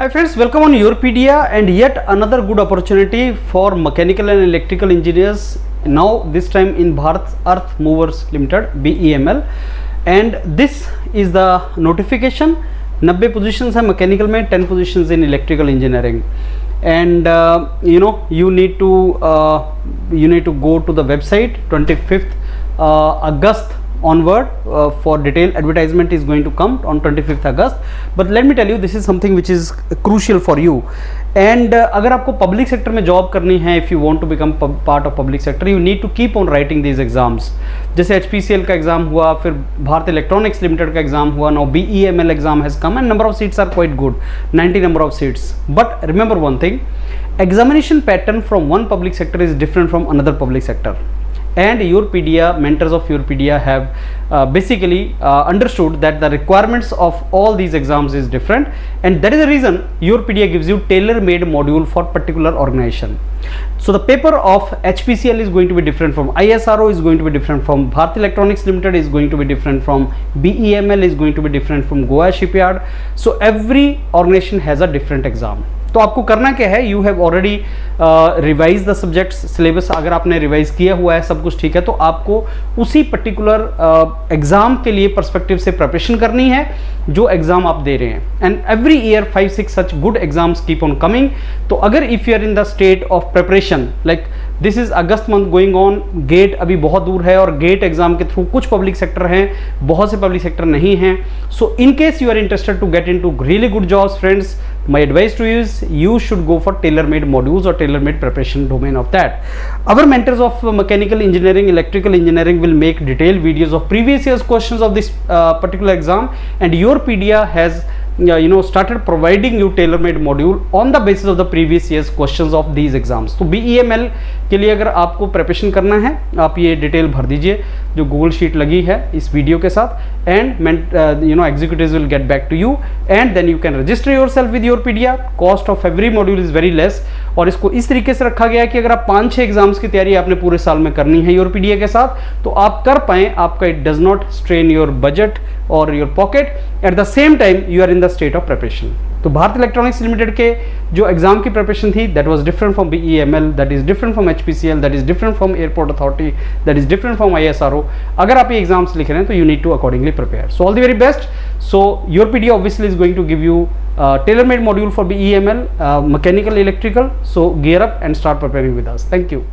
Hi friends, welcome on Europedia and yet another good opportunity for mechanical and electrical engineers. Now this time in Bharat Earth Movers Limited BEML, and this is the notification. 90 positions है mechanical में, 10 positions in electrical engineering, and you need to go to the website 25th August onward. For detailed advertisement is going to come on 25th August, but let me tell you, this is something which is crucial for you. And अगर आपको public sector में job करनी है, if you want to become part of public sector, you need to keep on writing these exams. जैसे HPCL का exam हुआ, फिर Bharat Electronics Limited का एग्जाम हुआ, now BEML exam has come and number of seats are quite good, 90 number of seats. But remember one thing, examination pattern from one public sector is different from another public sector. And Europedia, mentors of Europedia have basically understood that the requirements of all these exams is different, and that is the reason Europedia gives you tailor-made module for particular organization. So the paper of HPCL is going to be different from ISRO, is going to be different from Bharat Electronics Limited, is going to be different from BEML, is going to be different from Goa Shipyard. So every organization has a different exam. तो आपको करना क्या है, you have already revise the subjects syllabus. अगर आपने revise किया हुआ है, सब कुछ ठीक है, तो आपको उसी पर्टिकुलर एग्जाम के लिए पर्सपेक्टिव से प्रिपरेशन करनी है जो एग्जाम आप दे रहे हैं. And every year 5-6 such good exams keep on coming. तो अगर if you are in the state of preparation, like this is August month going on, GATE अभी बहुत दूर है और गेट एग्जाम के थ्रू कुछ पब्लिक सेक्टर हैं, बहुत से पब्लिक सेक्टर नहीं हैं. So in case you are interested to get into really good jobs, friends, my advice to you is you should go for tailor-made modules or tailor-made preparation domain of that. Our mentors of mechanical engineering, electrical engineering will make detailed videos of previous year's questions of this particular exam, and Europedia has started providing you tailor-made module on the basis of the previous year's questions of these exams. तो BEML के लिए अगर आपको preparation करना है, आप ये detail भर दीजिए जो गूगल शीट लगी है इस वीडियो के साथ, and executives will get back to you, and then you can register yourself with Europedia. Cost of every module is very less, और इसको इस तरीके से रखा गया है कि अगर आप 5-6 एग्जाम्स की तैयारी आपने पूरे साल में करनी है Europedia के साथ, तो आप कर पाएँ, आपका it does not strain your budget और your pocket. At the same time you are in the state of preparation. तो भारत इलेक्ट्रॉनिक्स लिमिटेड के जो एग्जाम की प्रिपरेशन थी, that was different from BEML, that is different from HPCL, that is different from airport authority, that is different from ISRO. अगर आप ये exams लिख रहे हैं तो you need to accordingly prepare. So all the very best. So Europedia obviously is going to give you tailor-made module for BEML, mechanical, electrical. So gear up and start preparing with us. Thank you.